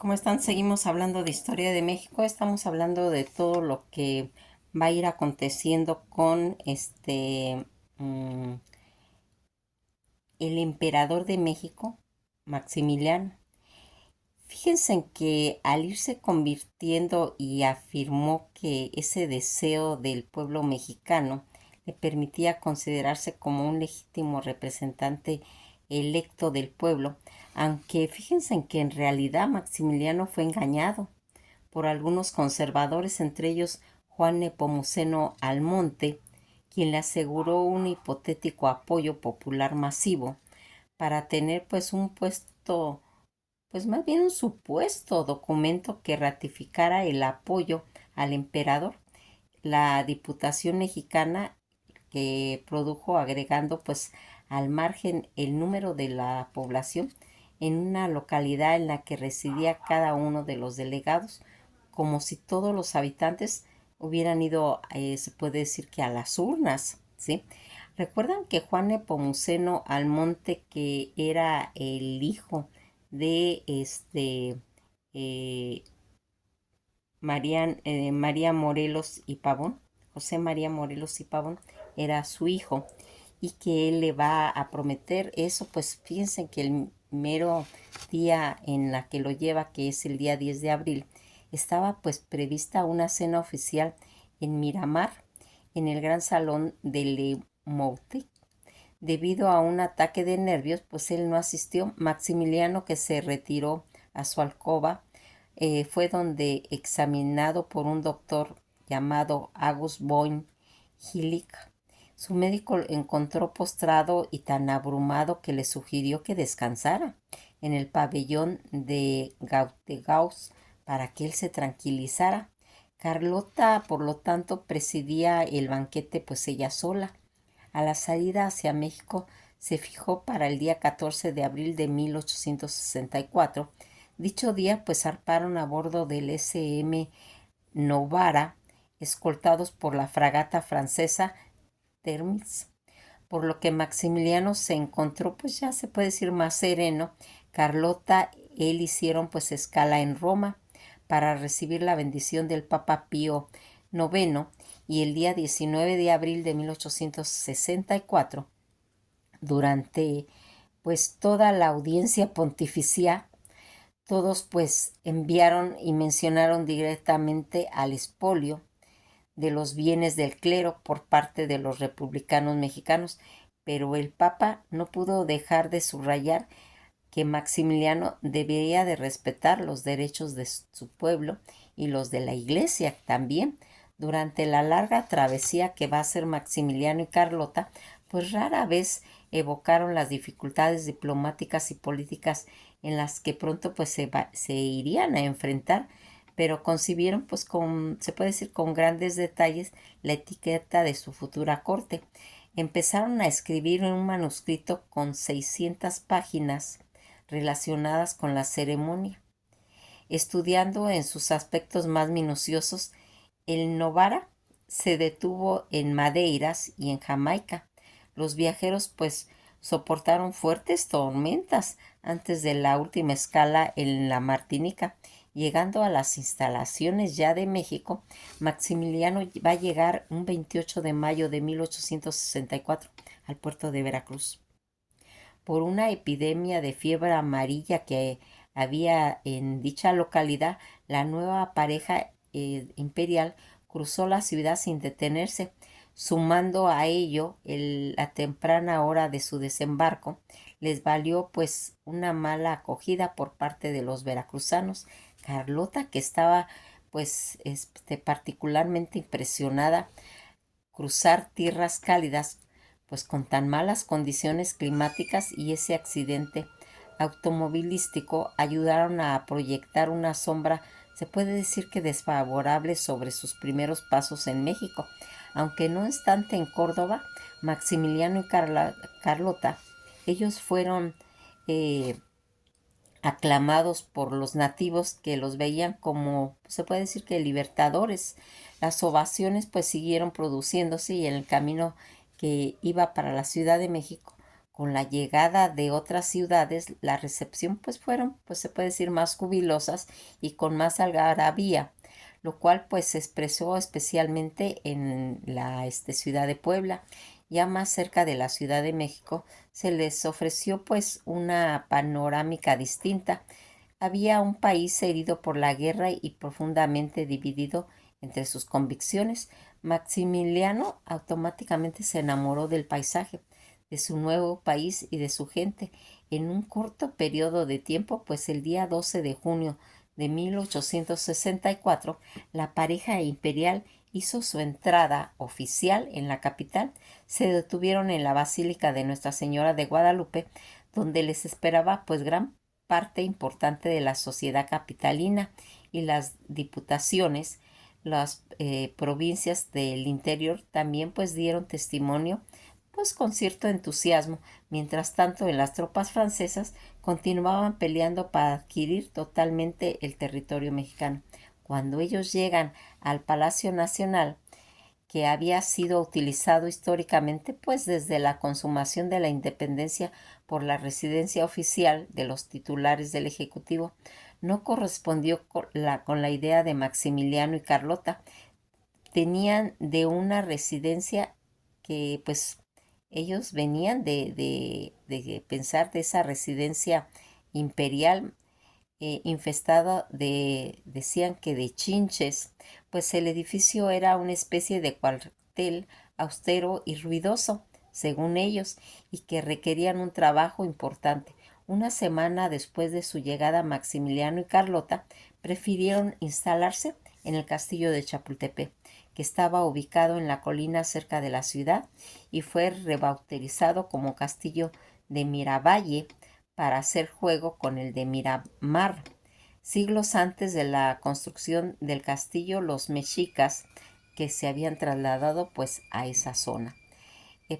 ¿Cómo están? Seguimos hablando de historia de México. Estamos hablando de todo lo que va a ir aconteciendo con mm, el emperador de México, Maximiliano. Fíjense en que al irse convirtiendo y afirmó que ese deseo del pueblo mexicano le permitía considerarse como un legítimo representante electo del pueblo, aunque fíjense en que en realidad Maximiliano fue engañado por algunos conservadores, entre ellos Juan Nepomuceno Almonte, quien le aseguró un hipotético apoyo popular masivo para tener pues un puesto, pues más bien un supuesto documento que ratificara el apoyo al emperador. La Diputación Mexicana que produjo agregando pues al margen el número de la población en una localidad en la que residía cada uno de los delegados, como si todos los habitantes hubieran ido, se puede decir que a las urnas, ¿sí? Recuerdan que Juan Nepomuceno Almonte, que era el hijo de eh, María Morelos y Pavón, José María Morelos y Pavón, era su hijo, y que él le va a prometer eso, pues fíjense que el mero día en la que lo lleva, que es el día 10 de abril, estaba pues prevista una cena oficial en Miramar, en el gran salón de Le Motte. Debido a un ataque de nervios, pues él no asistió. Maximiliano, que se retiró a su alcoba, fue donde, examinado por un doctor llamado August von Hillich, su médico lo encontró postrado y tan abrumado que le sugirió que descansara en el pabellón de Gauss para que él se tranquilizara. Carlota, por lo tanto, presidía el banquete pues ella sola. A la salida hacia México se fijó para el día 14 de abril de 1864. Dicho día pues zarparon a bordo del S.M. Novara, escoltados por la fragata francesa Termis, por lo que Maximiliano se encontró, pues ya se puede decir, más sereno. Carlota, él hicieron pues escala en Roma para recibir la bendición del Papa Pío noveno, y el día 19 de abril de 1864, durante pues toda la audiencia pontificia, todos pues enviaron y mencionaron directamente al expolio de los bienes del clero por parte de los republicanos mexicanos, pero el Papa no pudo dejar de subrayar que Maximiliano debía de respetar los derechos de su pueblo y los de la Iglesia también. Durante la larga travesía que va a hacer Maximiliano y Carlota, pues rara vez evocaron las dificultades diplomáticas y políticas en las que pronto pues se irían a enfrentar, pero concibieron pues con, se puede decir, con grandes detalles la etiqueta de su futura corte. Empezaron a escribir un manuscrito con 600 páginas relacionadas con la ceremonia. Estudiando en sus aspectos más minuciosos, el Novara se detuvo en Madeiras y en Jamaica. Los viajeros pues soportaron fuertes tormentas antes de la última escala en la Martinica. Llegando a las instalaciones ya de México, Maximiliano va a llegar un 28 de mayo de 1864 al puerto de Veracruz. Por una epidemia de fiebre amarilla que había en dicha localidad, la nueva pareja imperial cruzó la ciudad sin detenerse, sumando a ello la temprana hora de su desembarco. Les valió pues una mala acogida por parte de los veracruzanos. Carlota, que estaba pues particularmente impresionada cruzar tierras cálidas pues con tan malas condiciones climáticas, y ese accidente automovilístico ayudaron a proyectar una sombra, se puede decir que desfavorable, sobre sus primeros pasos en México. Aunque no obstante en Córdoba, Maximiliano y Carlota, ellos fueron eh, aclamados por los nativos, que los veían como, se puede decir, que libertadores. Las ovaciones pues siguieron produciéndose, y en el camino que iba para la Ciudad de México Con la llegada de otras ciudades, la recepción pues fueron, pues se puede decir, más jubilosas y con más algarabía, lo cual pues se expresó especialmente en la ciudad de Puebla. Ya más cerca de la Ciudad de México se les ofreció pues una panorámica distinta. Había un país herido por la guerra y profundamente dividido entre sus convicciones. Maximiliano automáticamente se enamoró del paisaje, de su nuevo país y de su gente en un corto periodo de tiempo, pues el día 12 de junio de 1864 la pareja imperial hizo su entrada oficial en la capital. Se detuvieron en la Basílica de Nuestra Señora de Guadalupe, donde les esperaba pues gran parte importante de la sociedad capitalina y las diputaciones, las provincias del interior también pues dieron testimonio pues con cierto entusiasmo. Mientras tanto, en las tropas francesas continuaban peleando para adquirir totalmente el territorio mexicano. Cuando ellos llegan al Palacio Nacional, que había sido utilizado históricamente pues desde la consumación de la independencia por la residencia oficial de los titulares del Ejecutivo, no correspondió con la idea de Maximiliano y Carlota. Tenían de una residencia que pues ellos venían de pensar de esa residencia imperial infestada decían que de chinches, pues el edificio era una especie de cuartel austero y ruidoso, según ellos, y que requerían un trabajo importante. Una semana después de su llegada, Maximiliano y Carlota prefirieron instalarse en el castillo de Chapultepec, que estaba ubicado en la colina cerca de la ciudad y fue rebautizado como Castillo de Miravalle para hacer juego con el de Miramar. Siglos antes de la construcción del castillo, los mexicas que se habían trasladado pues a esa zona.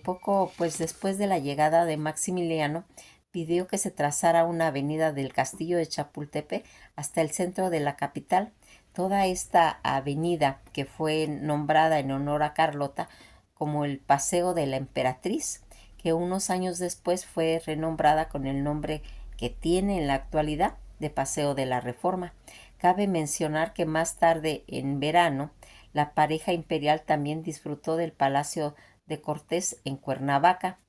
Poco pues después de la llegada de Maximiliano, pidió que se trazara una avenida del castillo de Chapultepec hasta el centro de la capital. Toda esta avenida, que fue nombrada en honor a Carlota como el Paseo de la Emperatriz, que unos años después fue renombrada con el nombre que tiene en la actualidad de Paseo de la Reforma. Cabe mencionar que más tarde, en verano, la pareja imperial también disfrutó del Palacio de Cortés en Cuernavaca.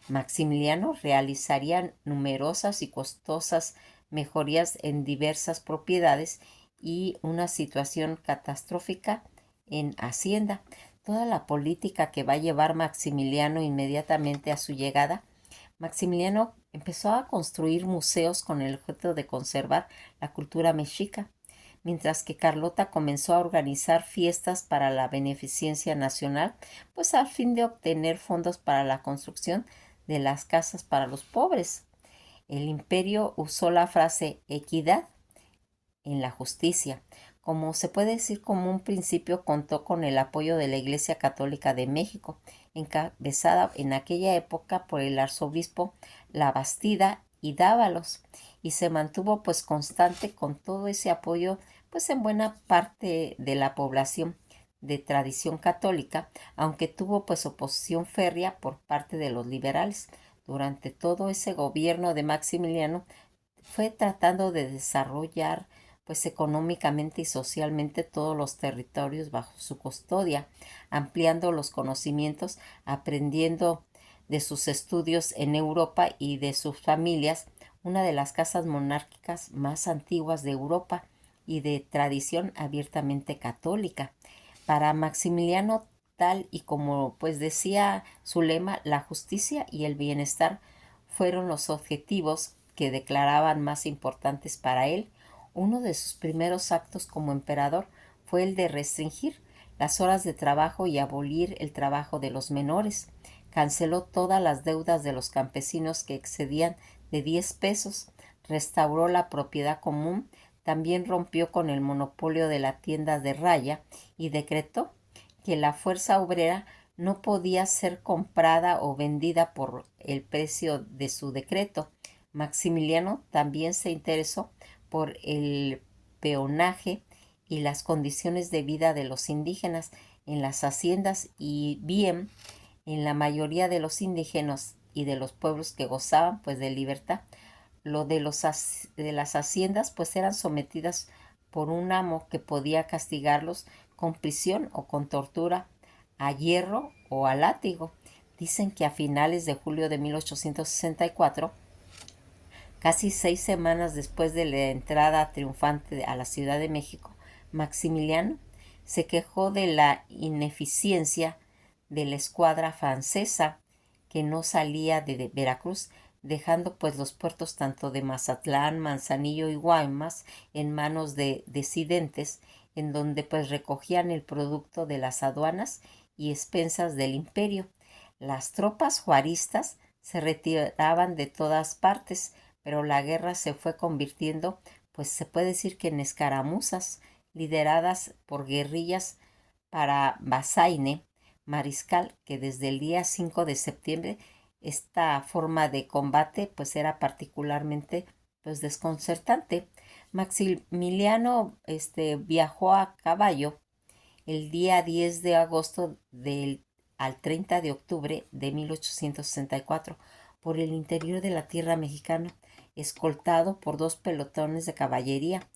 Maximiliano realizaría numerosas y costosas mejorías en diversas propiedades y una situación catastrófica en Hacienda. Toda la política que va a llevar Maximiliano inmediatamente a su llegada, Maximiliano empezó a construir museos con el objeto de conservar la cultura mexica, mientras que Carlota comenzó a organizar fiestas para la beneficencia nacional, pues al fin de obtener fondos para la construcción de las casas para los pobres. El imperio usó la frase equidad en la justicia. Como se puede decir, como un principio contó con el apoyo de la Iglesia Católica de México, encabezada en aquella época por el arzobispo Labastida y Dávalos, y se mantuvo pues constante con todo ese apoyo pues en buena parte de la población de tradición católica, aunque tuvo pues oposición férrea por parte de los liberales. Durante todo ese gobierno de Maximiliano fue tratando de desarrollar pues económicamente y socialmente todos los territorios bajo su custodia, ampliando los conocimientos, aprendiendo de sus estudios en Europa y de sus familias, una de las casas monárquicas más antiguas de Europa y de tradición abiertamente católica. Para Maximiliano, tal y como pues decía su lema, la justicia y el bienestar fueron los objetivos que declaraban más importantes para él. Uno de sus primeros actos como emperador fue el de restringir las horas de trabajo y abolir el trabajo de los menores. Canceló todas las deudas de los campesinos que excedían de 10 pesos, restauró la propiedad común, también rompió con el monopolio de la tienda de raya y decretó que la fuerza obrera no podía ser comprada o vendida por el precio de su decreto. Maximiliano también se interesó por el peonaje y las condiciones de vida de los indígenas en las haciendas, y bien en la mayoría de los indígenas y de los pueblos que gozaban pues de libertad. Lo de de las haciendas pues eran sometidas por un amo que podía castigarlos con prisión o con tortura, a hierro o a látigo. Dicen que a finales de julio de 1864, casi 6 semanas después de la entrada triunfante a la Ciudad de México, Maximiliano se quejó de la ineficiencia de la escuadra francesa que no salía de Veracruz, dejando pues los puertos tanto de Mazatlán, Manzanillo y Guaymas en manos de disidentes, en donde pues recogían el producto de las aduanas y expensas del imperio. Las tropas juaristas se retiraban de todas partes, pero la guerra se fue convirtiendo, pues se puede decir que en escaramuzas, lideradas por guerrillas para Bazaine, Mariscal, que desde el día 5 de septiembre esta forma de combate pues era particularmente pues desconcertante. Maximiliano viajó a caballo el día 10 de agosto al 30 de octubre de 1864 por el interior de la tierra mexicana, escoltado por 2 pelotones de caballería.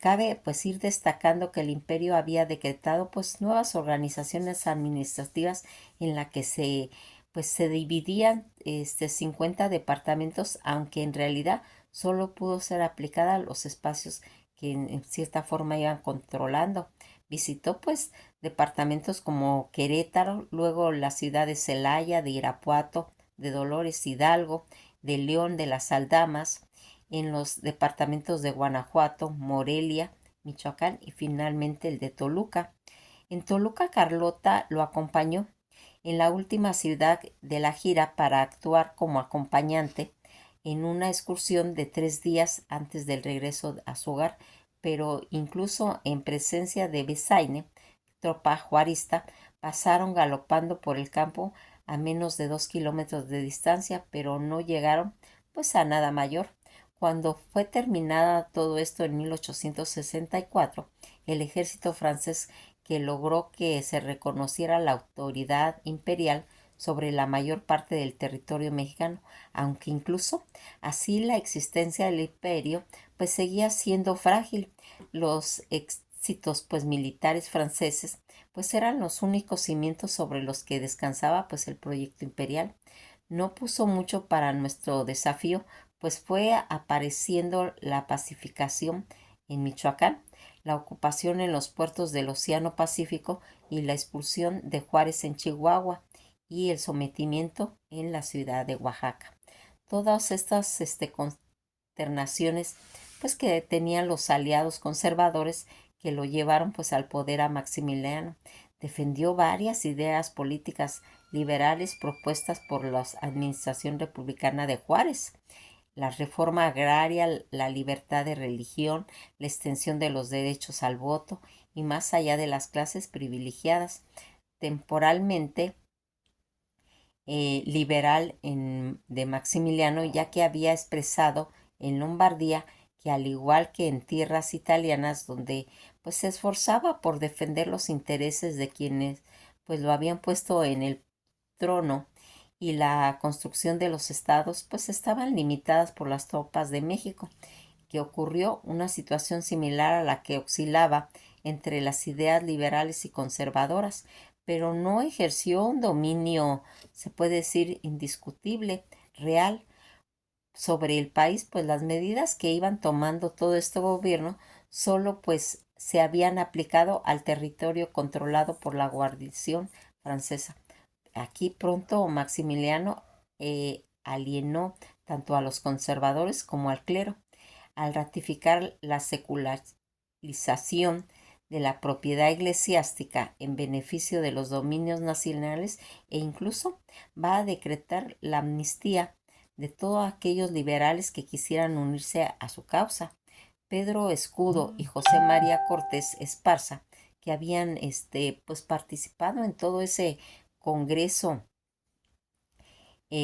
Cabe pues ir destacando que el imperio había decretado pues nuevas organizaciones administrativas en la que se dividían 50 departamentos, aunque en realidad solo pudo ser aplicada a los espacios que en cierta forma iban controlando. Visitó pues departamentos como Querétaro, luego la ciudad de Celaya, de Irapuato, de Dolores Hidalgo, de León, de las Aldamas, en los departamentos de Guanajuato, Morelia, Michoacán y finalmente el de Toluca. En Toluca, Carlota lo acompañó en la última ciudad de la gira para actuar como acompañante en una excursión de 3 días antes del regreso a su hogar, pero incluso en presencia de Bezaine, tropa juarista, pasaron galopando por el campo a menos de 2 kilómetros de distancia, pero no llegaron pues a nada mayor. Cuando fue terminada todo esto en 1864, el ejército francés, que logró que se reconociera la autoridad imperial sobre la mayor parte del territorio mexicano, aunque incluso así la existencia del imperio pues seguía siendo frágil. Los éxitos pues militares franceses pues eran los únicos cimientos sobre los que descansaba pues el proyecto imperial. No puso mucho para nuestro desafío, pues fue apareciendo la pacificación en Michoacán, la ocupación en los puertos del Océano Pacífico y la expulsión de Juárez en Chihuahua y el sometimiento en la ciudad de Oaxaca. Todas estas consternaciones pues que tenían los aliados conservadores que lo llevaron pues al poder a Maximiliano. Defendió varias ideas políticas liberales propuestas por la administración republicana de Juárez: la reforma agraria, la libertad de religión, la extensión de los derechos al voto y más allá de las clases privilegiadas. Temporalmente liberal de Maximiliano, ya que había expresado en Lombardía que, al igual que en tierras italianas donde pues se esforzaba por defender los intereses de quienes pues lo habían puesto en el trono, y la construcción de los estados pues estaban limitadas por las tropas de México, que ocurrió una situación similar a la que oscilaba entre las ideas liberales y conservadoras, pero no ejerció un dominio, se puede decir, indiscutible, real sobre el país, pues las medidas que iban tomando todo este gobierno solo pues se habían aplicado al territorio controlado por la guarnición francesa. Aquí pronto Maximiliano alienó tanto a los conservadores como al clero, al ratificar la secularización de la propiedad eclesiástica en beneficio de los dominios nacionales, e incluso va a decretar la amnistía de todos aquellos liberales que quisieran unirse a su causa. Pedro Escudo y José María Cortés Esparza, que habían pues participado en todo ese congreso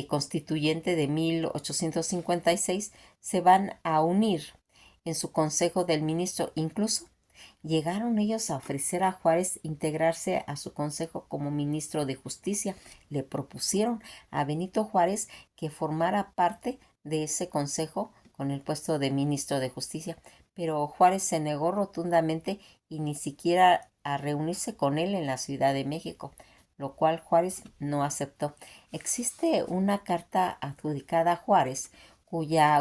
constituyente de 1856, se van a unir en su consejo del ministro. Incluso Llegaron ellos a ofrecer a Juárez integrarse a su consejo como ministro de Justicia. Le propusieron a Benito Juárez que formara parte de ese consejo con el puesto de ministro de Justicia, pero Juárez se negó rotundamente y ni siquiera a reunirse con él en la Ciudad de México, lo cual Juárez no aceptó. Existe una carta adjudicada a Juárez cuya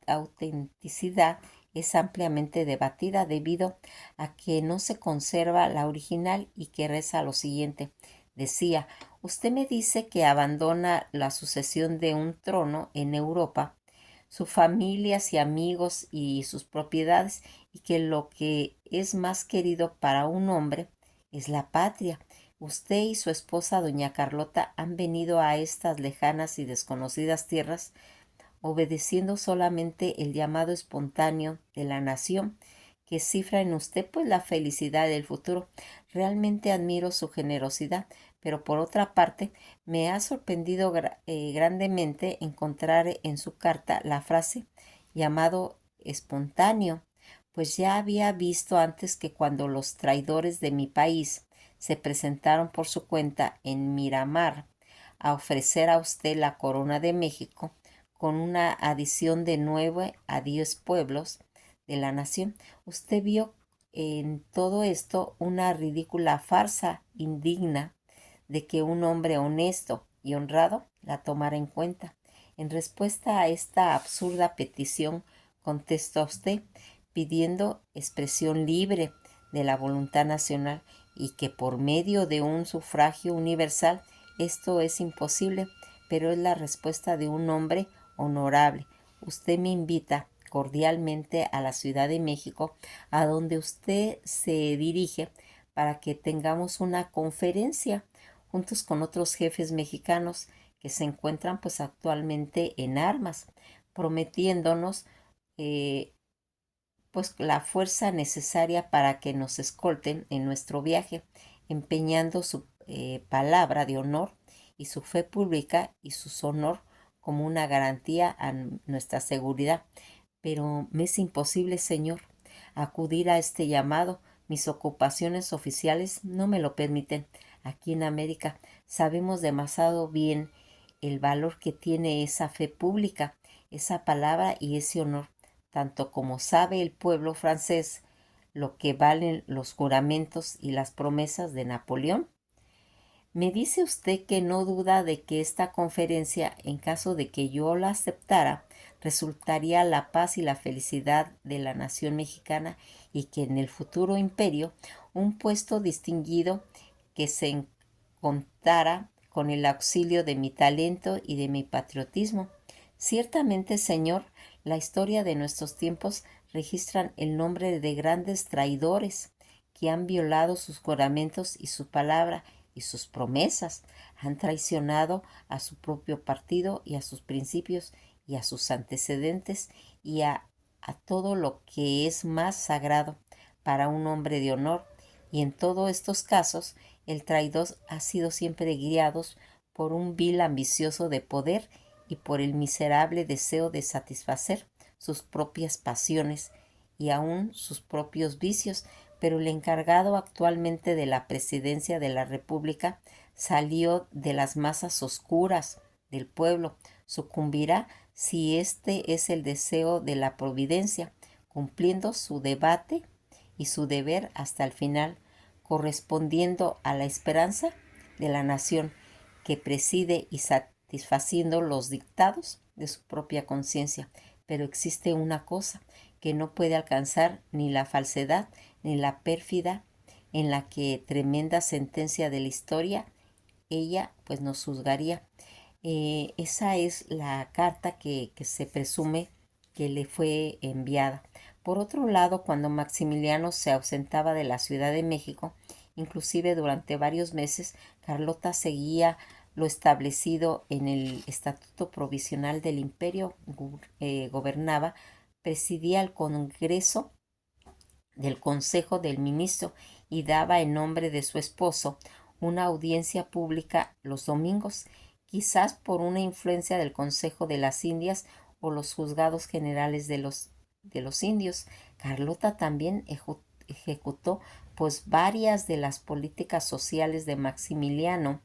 autenticidad es ampliamente debatida debido a que no se conserva la original y que reza lo siguiente. Decía: usted me dice que abandona la sucesión de un trono en Europa, sus familias y amigos y sus propiedades, y que lo que es más querido para un hombre es la patria. Usted y su esposa, doña Carlota, han venido a estas lejanas y desconocidas tierras obedeciendo solamente el llamado espontáneo de la nación, que cifra en usted pues la felicidad del futuro. Realmente admiro su generosidad, pero por otra parte me ha sorprendido grandemente encontrar en su carta la frase llamado espontáneo, pues ya había visto antes que cuando los traidores de mi país se presentaron por su cuenta en Miramar a ofrecer a usted la corona de México, con una adición de 9 a 10 pueblos de la nación. Usted vio en todo esto una ridícula farsa indigna de que un hombre honesto y honrado la tomara en cuenta. En respuesta a esta absurda petición, contestó usted pidiendo expresión libre de la voluntad nacional y que por medio de un sufragio universal esto es imposible, pero es la respuesta de un hombre honorable. Usted me invita cordialmente a la Ciudad de México, a donde usted se dirige, para que tengamos una conferencia juntos con otros jefes mexicanos que se encuentran pues actualmente en armas, prometiéndonos eh, pues la fuerza necesaria para que nos escolten en nuestro viaje, empeñando su palabra de honor y su fe pública y su honor como una garantía a nuestra seguridad. Pero me es imposible, señor, acudir a este llamado. Mis ocupaciones oficiales no me lo permiten. Aquí en América sabemos demasiado bien el valor que tiene esa fe pública, esa palabra y ese honor, tanto como sabe el pueblo francés lo que valen los juramentos y las promesas de Napoleón. Me dice usted que no duda de que esta conferencia, en caso de que yo la aceptara, resultaría la paz y la felicidad de la nación mexicana, y que en el futuro imperio un puesto distinguido que se contara con el auxilio de mi talento y de mi patriotismo. Ciertamente, señor, la historia de nuestros tiempos registran el nombre de grandes traidores que han violado sus juramentos y su palabra y sus promesas, han traicionado a su propio partido y a sus principios y a sus antecedentes y a todo lo que es más sagrado para un hombre de honor, y en todos estos casos el traidor ha sido siempre guiado por un vil ambicioso de poder y por el miserable deseo de satisfacer sus propias pasiones y aun sus propios vicios. Pero el encargado actualmente de la presidencia de la República salió de las masas oscuras del pueblo. Sucumbirá si este es el deseo de la providencia, cumpliendo su debate y su deber hasta el final, correspondiendo a la esperanza de la nación que preside y satisfaciendo los dictados de su propia conciencia. Pero existe una cosa que no puede alcanzar ni la falsedad ni la pérfida, en la que tremenda sentencia de la historia ella pues nos juzgaría. Esa es la carta que se presume que le fue enviada. Por otro lado, cuando Maximiliano se ausentaba de la Ciudad de México, inclusive durante varios meses, Carlota seguía lo establecido en el Estatuto Provisional del Imperio, gobernaba, presidía el Congreso del Consejo del Ministro y daba en nombre de su esposo una audiencia pública los domingos, quizás por una influencia del Consejo de las Indias o los juzgados generales de los de los indios. Carlota también ejecutó pues varias de las políticas sociales de Maximiliano,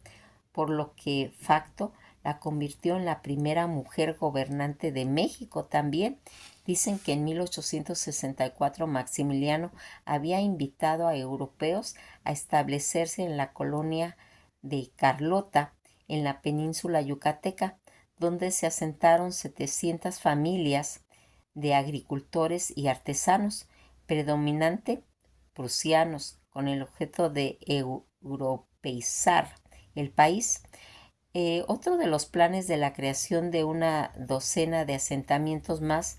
por lo que facto la convirtió en la primera mujer gobernante de México también. Dicen que en 1864 Maximiliano había invitado a europeos a establecerse en la colonia de Carlota, en la península yucateca, donde se asentaron 700 familias de agricultores y artesanos, predominante prusianos, con el objeto de europeizar el país. Otro de los planes de la creación de una docena de asentamientos más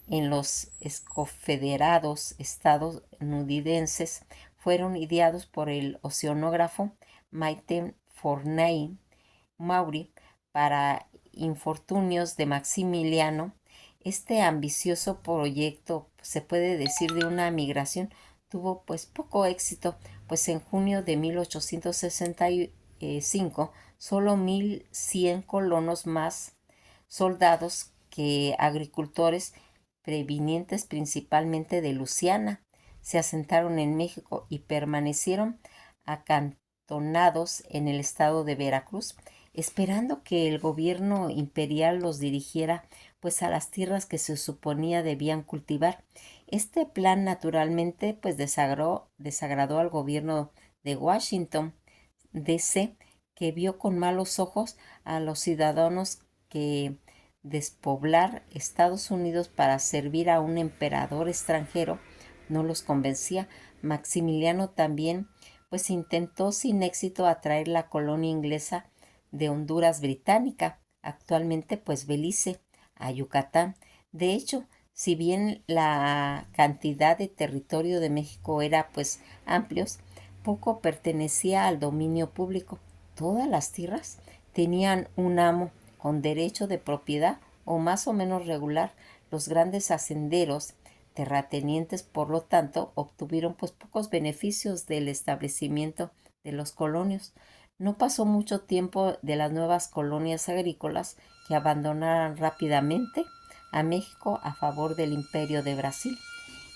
en los escofederados estadounidenses fueron ideados por el oceanógrafo Maiten Fournier Maury para infortunios de Maximiliano. Este ambicioso proyecto, se puede decir, de una migración tuvo pues poco éxito, pues en junio de 1865 solo 1,100 colonos más soldados que agricultores provenientes principalmente de Luisiana se asentaron en México y permanecieron acantonados en el estado de Veracruz, esperando que el gobierno imperial los dirigiera pues a las tierras que se suponía debían cultivar. Este plan naturalmente pues desagradó al gobierno de Washington DC, que vio con malos ojos a los ciudadanos que despoblar Estados Unidos para servir a un emperador extranjero no los convencía. Maximiliano también pues intentó sin éxito atraer la colonia inglesa de Honduras británica, actualmente pues Belice, a Yucatán. De hecho, si bien la cantidad de territorio de México era pues amplios, poco pertenecía al dominio público. Todas las tierras tenían un amo con derecho de propiedad o más o menos regular. Los grandes hacenderos terratenientes, por lo tanto, obtuvieron pues pocos beneficios del establecimiento de los colonios. No pasó mucho tiempo de las nuevas colonias agrícolas que abandonaron rápidamente a México a favor del Imperio de Brasil.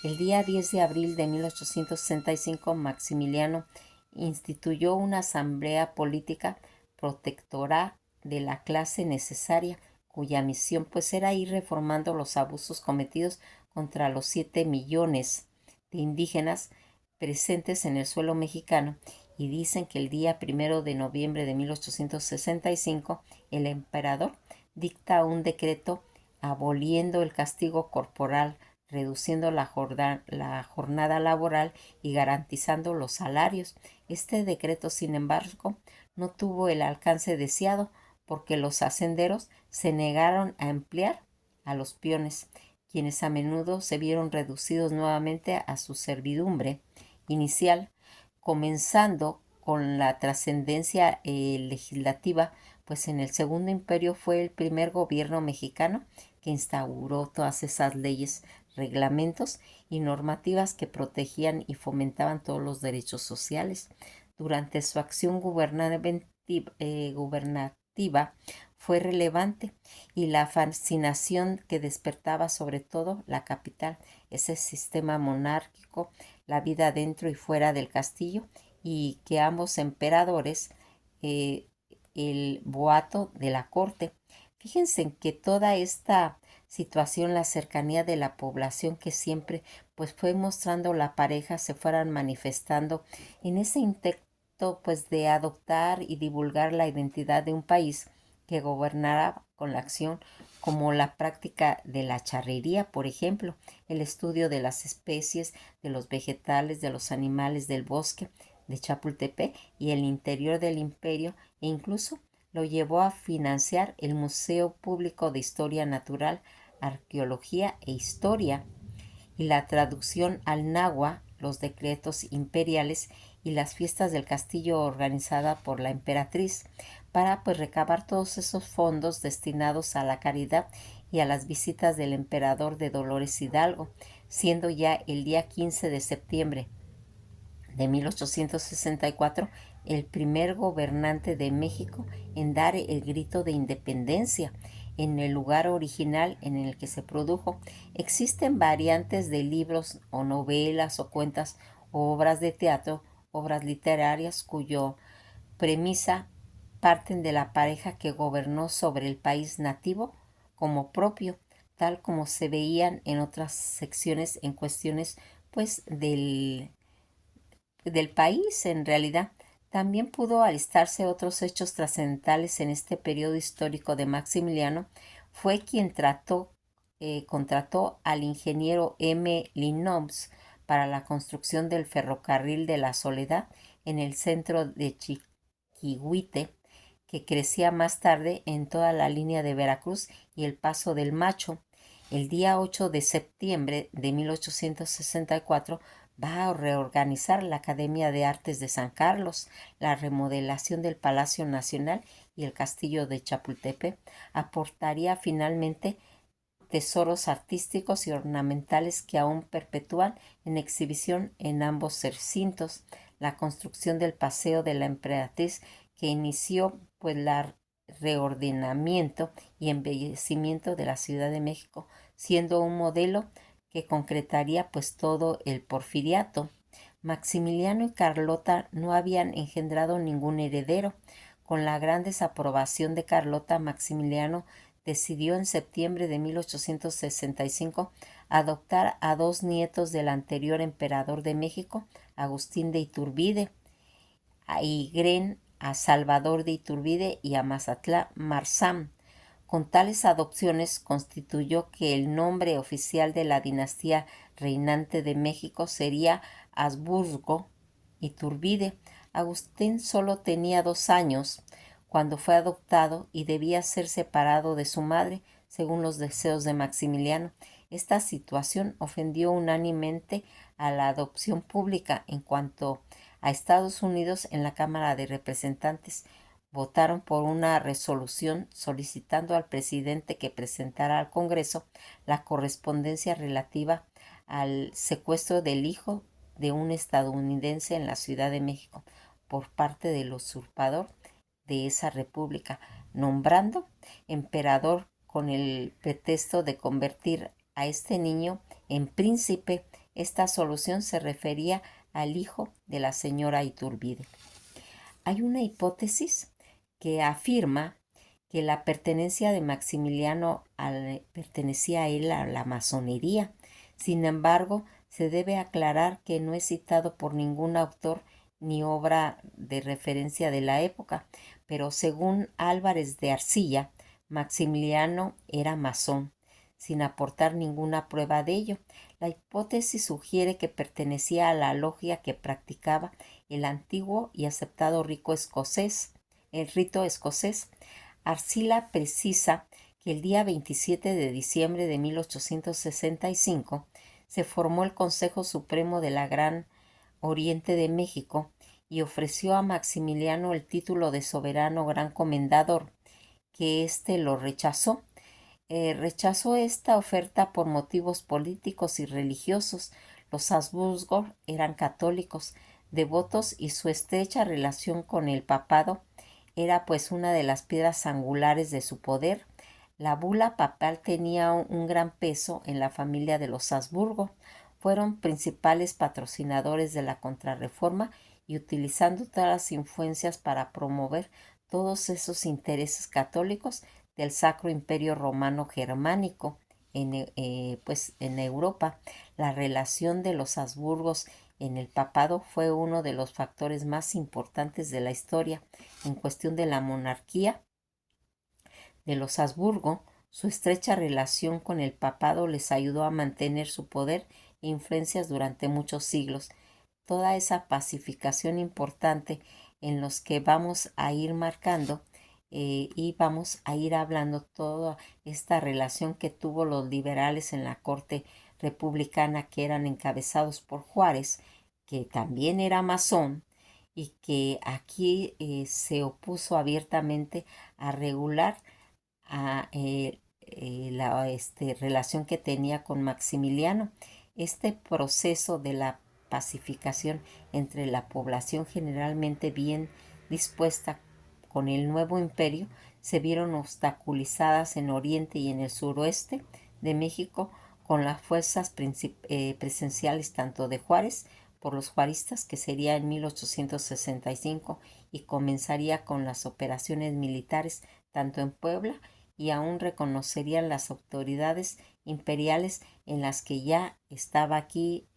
El día 10 de abril de 1865, Maximiliano instituyó una asamblea política protectora de la clase necesaria, cuya misión pues era ir reformando los abusos cometidos contra los 7 millones de indígenas presentes en el suelo mexicano. Y dicen que el día 1 de noviembre de 1865 el emperador dicta un decreto aboliendo el castigo corporal, reduciendo la jornada laboral y garantizando los salarios. Este decreto, sin embargo, no tuvo el alcance deseado porque los hacenderos se negaron a emplear a los peones, quienes a menudo se vieron reducidos nuevamente a su servidumbre inicial, comenzando con la trascendencia legislativa, pues en el Segundo Imperio fue el primer gobierno mexicano que instauró todas esas leyes, reglamentos y normativas que protegían y fomentaban todos los derechos sociales. Durante su acción gubernativa fue relevante y la fascinación que despertaba sobre todo la capital, ese sistema monárquico, la vida dentro y fuera del castillo, y que ambos emperadores, el boato de la corte. Fíjense en que toda esta situación, la cercanía de la población que siempre pues fue mostrando la pareja, se fueran manifestando en ese intento pues de adoptar y divulgar la identidad de un país que gobernara con la acción, como la práctica de la charrería, por ejemplo, el estudio de las especies, de los vegetales, de los animales del bosque de Chapultepec y el interior del imperio, e incluso lo llevó a financiar el Museo Público de Historia Natural, Arqueología e Historia, y la traducción al náhuatl, los decretos imperiales y las fiestas del castillo organizada por la emperatriz, para pues recabar todos esos fondos destinados a la caridad y a las visitas del emperador de Dolores Hidalgo, siendo ya el día 15 de septiembre de 1864 el primer gobernante de México en dar el grito de independencia. en el lugar original en el que se produjo. Existen variantes de libros o novelas o cuentas o obras de teatro, obras literarias cuyo premisa parten de la pareja que gobernó sobre el país nativo como propio, tal como se veían en otras secciones en cuestiones pues del país en realidad. También pudo alistarse otros hechos trascendentales en este periodo histórico de Maximiliano. Fue quien contrató al ingeniero M. Linnox para la construcción del ferrocarril de la Soledad en el centro de Chiquihuite, que crecía más tarde en toda la línea de Veracruz y el Paso del Macho. El día 8 de septiembre de 1864 va a reorganizar la Academia de Artes de San Carlos, la remodelación del Palacio Nacional y el Castillo de Chapultepec. Aportaría finalmente tesoros artísticos y ornamentales que aún perpetúan en exhibición en ambos recintos. La construcción del Paseo de la Emperatriz, que inició pues el reordenamiento y embellecimiento de la Ciudad de México, siendo un modelo que concretaría pues todo el porfiriato. Maximiliano y Carlota no habían engendrado ningún heredero. Con la gran desaprobación de Carlota, Maximiliano decidió en septiembre de 1865 adoptar a dos nietos del anterior emperador de México, Agustín de Iturbide, a Igren, a Salvador de Iturbide y a Mazatlán Marzán. Con tales adopciones constituyó que el nombre oficial de la dinastía reinante de México sería Habsburgo Iturbide. Agustín solo tenía 2 años cuando fue adoptado y debía ser separado de su madre según los deseos de Maximiliano. Esta situación ofendió unánimemente a la adopción pública. En cuanto a Estados Unidos, en la Cámara de Representantes votaron por una resolución solicitando al presidente que presentara al Congreso la correspondencia relativa al secuestro del hijo de un estadounidense en la Ciudad de México por parte del usurpador de esa república, nombrando emperador con el pretexto de convertir a este niño en príncipe. Esta solución se refería al hijo de la señora Iturbide. Hay una hipótesis que afirma que la pertenencia de Maximiliano pertenecía a él a la masonería. Sin embargo, se debe aclarar que no es citado por ningún autor ni obra de referencia de la época, pero según Álvarez de Arcilla, Maximiliano era masón, sin aportar ninguna prueba de ello. La hipótesis sugiere que pertenecía a la logia que practicaba el antiguo y aceptado el rito escocés. Arcila precisa que el día 27 de diciembre de 1865 se formó el Consejo Supremo de la Gran Oriente de México y ofreció a Maximiliano el título de soberano gran comendador, que éste lo rechazó. Rechazó esta oferta por motivos políticos y religiosos. Los Habsburgo eran católicos, devotos, y su estrecha relación con el papado era pues una de las piedras angulares de su poder. La bula papal tenía un gran peso en la familia de los Habsburgo. Fueron principales patrocinadores de la Contrarreforma y utilizando todas las influencias para promover todos esos intereses católicos del Sacro Imperio Romano Germánico en Europa. La relación de los Habsburgos en el papado fue uno de los factores más importantes de la historia. En cuestión de la monarquía de los Habsburgo, su estrecha relación con el papado les ayudó a mantener su poder e influencias durante muchos siglos. Toda esa pacificación importante en los que vamos a ir marcando y vamos a ir hablando toda esta relación que tuvo los liberales en la corte republicana, que eran encabezados por Juárez, que también era masón y que aquí se opuso abiertamente a regular la relación que tenía con Maximiliano. Este proceso de la pacificación entre la población generalmente bien dispuesta con el nuevo imperio se vieron obstaculizadas en Oriente y en el suroeste de México con las fuerzas presenciales tanto de Juárez por los juaristas, que sería en 1865, y comenzaría con las operaciones militares tanto en Puebla, y aún reconocerían las autoridades imperiales en las que ya estaba aquí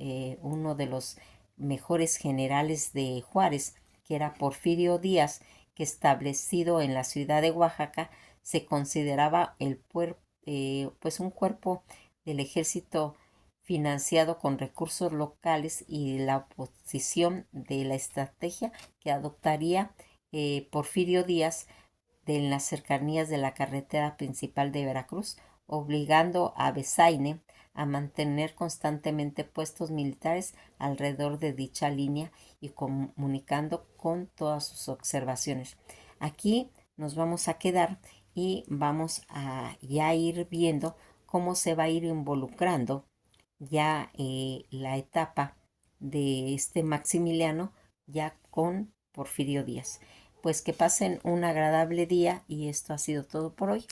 uno de los mejores generales de Juárez, que era Porfirio Díaz, que establecido en la ciudad de Oaxaca se consideraba pues un cuerpo del ejército financiado con recursos locales, y la oposición de la estrategia que adoptaría Porfirio Díaz en las cercanías de la carretera principal de Veracruz, obligando a Bezaine a mantener constantemente puestos militares alrededor de dicha línea y comunicando con todas sus observaciones. Aquí nos vamos a quedar y vamos a ya ir viendo cómo se va a ir involucrando ya la etapa de este Maximiliano ya con Porfirio Díaz. Pues que pasen un agradable día, y esto ha sido todo por hoy.